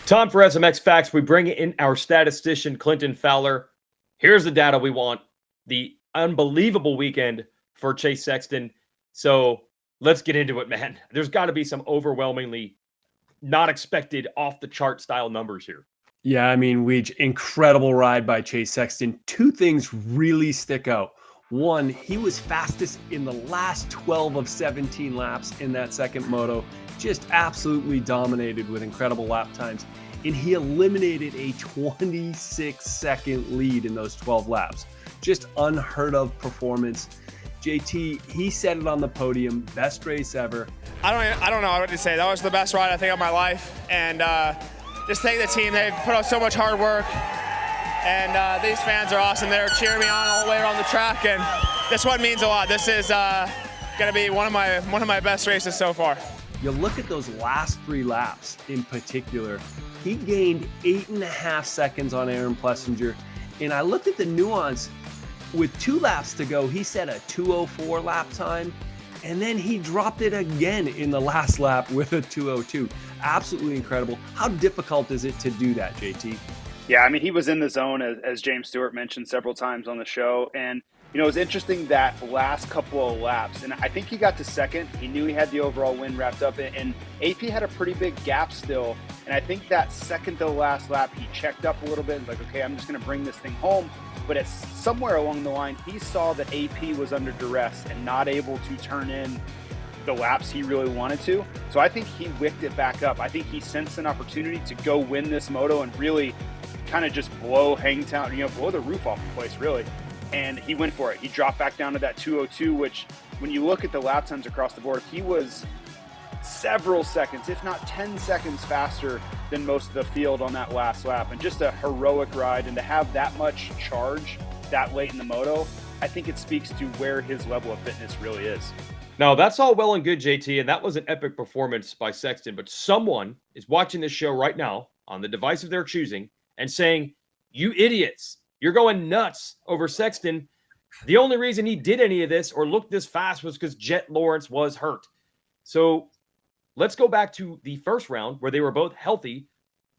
Time for SMX Facts. We bring in our statistician, Clinton Fowler. Here's the data we want. The unbelievable weekend for Chase Sexton. So let's get into it, man. There's got to be some overwhelmingly not expected off-the-chart style numbers here. Yeah, I mean, incredible ride by Chase Sexton. Two things really stick out. One, he was fastest in the last 12 of 17 laps in that second moto. Just absolutely dominated with incredible lap times. And he eliminated a 26-second lead in those 12 laps. Just unheard of performance. JT, he said it on the podium, best race ever. I don't know what to say. That was the best ride I think of my life. And just thank the team. They put out so much hard work. And these fans are awesome. They're cheering me on all the way around the track. And this one means a lot. This is going to be one of my best races so far. You look at those last 3 laps in particular, he gained 8.5 seconds on Aaron Plessinger. And I looked at the nuance. With 2 laps to go, he set a 2:04 lap time, and then he dropped it again in the last lap with a 2:02. Absolutely incredible. How difficult is it to do that, JT? Yeah, I mean, he was in the zone, as James Stewart mentioned several times on the show. And, you know, it was interesting that last couple of laps. And I think he got to second. He knew he had the overall win wrapped up. And AP had a pretty big gap still. And I think that second to the last lap, he checked up a little bit. Like, okay, I'm just going to bring this thing home. But it's somewhere along the line, he saw that AP was under duress and not able to turn in the laps he really wanted to. So I think he wicked it back up. I think he sensed an opportunity to go win this moto and really kind of just blow Hangtown, blow the roof off the place, really. And he went for it. He dropped back down to that 2:02, which when you look at the lap times across the board, he was several seconds, if not 10 seconds faster than most of the field on that last lap. And just a heroic ride. And to have that much charge that late in the moto, I think it speaks to where his level of fitness really is. Now, that's all well and good, JT, and that was an epic performance by Sexton. But someone is watching this show right now on the device of their choosing and saying, you idiots, you're going nuts over Sexton. The only reason he did any of this or looked this fast was because Jet Lawrence was hurt. So let's go back to the first round where they were both healthy.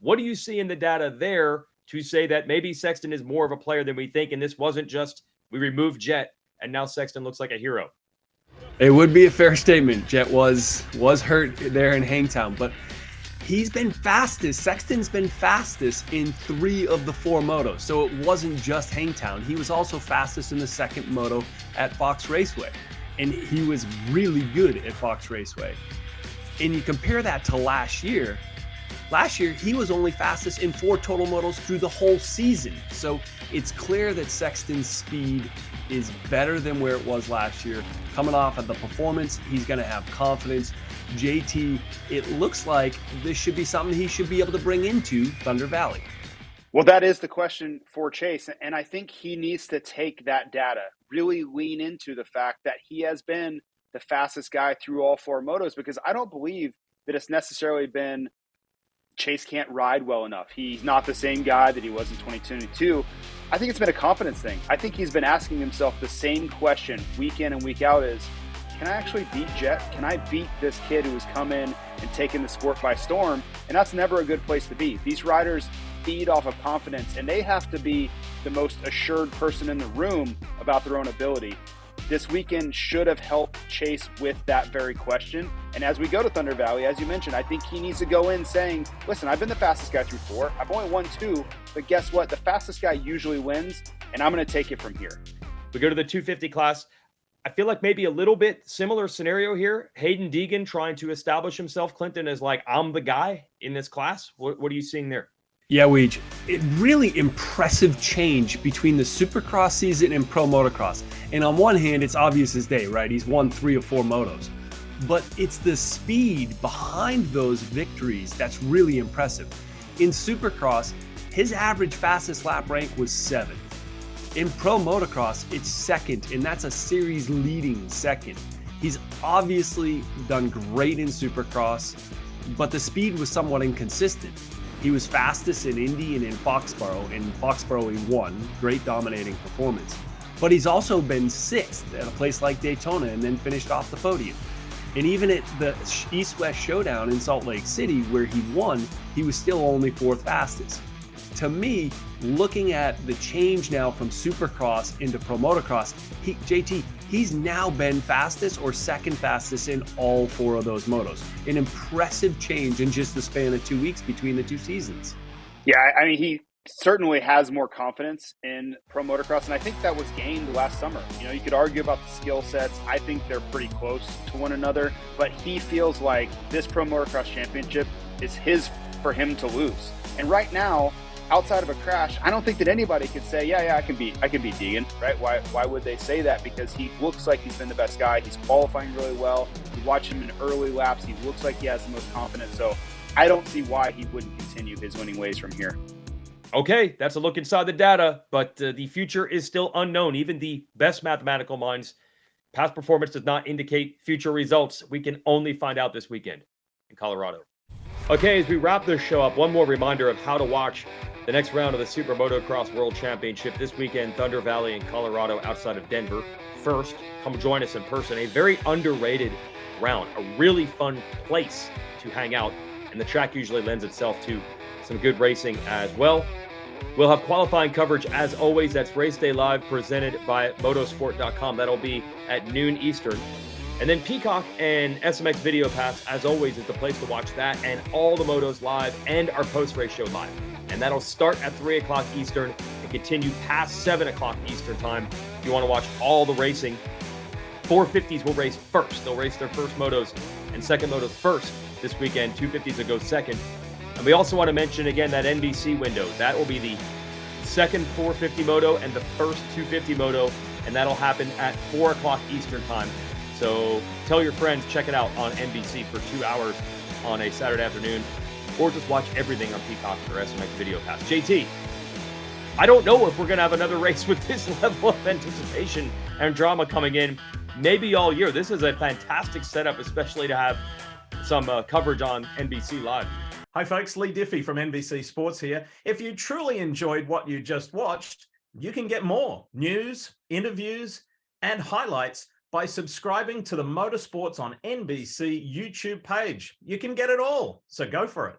What do you see in the data there to say that maybe Sexton is more of a player than we think, and this wasn't just we removed Jet and now Sexton looks like a hero? It would be a fair statement. Jet was hurt there in Hangtown, but he's been fastest. Sexton's been fastest in 3 of the 4 motos. So it wasn't just Hangtown. He was also fastest in the second moto at Fox Raceway. And he was really good at Fox Raceway. And you compare that to last year. Last year, he was only fastest in 4 total motos through the whole season. So it's clear that Sexton's speed is better than where it was last year. Coming off of the performance, he's going to have confidence. JT, it looks like this should be something he should be able to bring into Thunder Valley. Well, that is the question for Chase. And I think he needs to take that data, really lean into the fact that he has been the fastest guy through all 4 motos, because I don't believe that it's necessarily been Chase can't ride well enough. He's not the same guy that he was in 2022. I think it's been a confidence thing. I think he's been asking himself the same question week in and week out is, can I actually beat Jet? Can I beat this kid who has come in and taken the sport by storm? And that's never a good place to be. These riders feed off of confidence, and they have to be the most assured person in the room about their own ability. This weekend should have helped Chase with that very question. And as we go to Thunder Valley, as you mentioned, I think he needs to go in saying, listen, I've been the fastest guy through 4. I've only won 2, but guess what? The fastest guy usually wins, and I'm going to take it from here. We go to the 250 class. I feel like maybe a little bit similar scenario here. Haiden Deegan trying to establish himself, Clinton, as like, I'm the guy in this class. What are you seeing there? Yeah, Weege, it really impressive change between the Supercross season and Pro Motocross. And on one hand, it's obvious as day, right? He's won 3 of 4 motos. But it's the speed behind those victories that's really impressive. In Supercross, his average fastest lap rank was 7th. In Pro Motocross, it's 2nd, and that's a series leading 2nd. He's obviously done great in Supercross, but the speed was somewhat inconsistent. He was fastest in Indy and in Foxborough. In Foxborough, he won. Great dominating performance. But he's also been 6th at a place like Daytona and then finished off the podium. And even at the East-West Showdown in Salt Lake City, where he won, he was still only 4th fastest. To me, looking at the change now from Supercross into Pro Motocross, he's now been fastest or 2nd fastest in all 4 of those motos. An impressive change in just the span of 2 weeks between the 2 seasons. Yeah, I mean, he certainly has more confidence in Pro Motocross, and I think that was gained last summer. You know, you could argue about the skill sets. I think they're pretty close to one another, but he feels like this Pro Motocross Championship is his for him to lose. And right now, outside of a crash, I don't think that anybody could say, yeah, I can beat Deegan, right? Why would they say that? Because he looks like he's been the best guy. He's qualifying really well. You watch him in early laps. He looks like he has the most confidence. So I don't see why he wouldn't continue his winning ways from here. Okay, that's a look inside the data, but the future is still unknown. Even the best mathematical minds, past performance does not indicate future results. We can only find out this weekend in Colorado. Okay, as we wrap this show up, one more reminder of how to watch the next round of the Super Motocross World Championship this weekend, Thunder Valley in Colorado outside of Denver. First, come join us in person. A very underrated round, a really fun place to hang out, and the track usually lends itself to some good racing as well. We'll have qualifying coverage as always. That's Race Day Live presented by motosport.com. That'll be at noon Eastern. And then Peacock and SMX Video Pass, as always, is the place to watch that and all the motos live and our post-race show live. And that'll start at 3 o'clock Eastern and continue past 7 o'clock Eastern time if you want to watch all the racing. 450s will race first. They'll race their first motos and second motos first this weekend. 250s will go second. And we also want to mention again that NBC window. That will be the second 450 moto and the first 250 moto, and that'll happen at 4 o'clock Eastern time. So tell your friends, check it out on NBC for 2 hours on a Saturday afternoon, or just watch everything on Peacock or SMX Video Pass. JT, I don't know if we're going to have another race with this level of anticipation and drama coming in maybe all year. This is a fantastic setup, especially to have some coverage on NBC Live. Hi folks, Lee Diffie from NBC Sports here. If you truly enjoyed what you just watched, you can get more news, interviews, and highlights by subscribing to the Motorsports on NBC YouTube page. You can get it all, so go for it.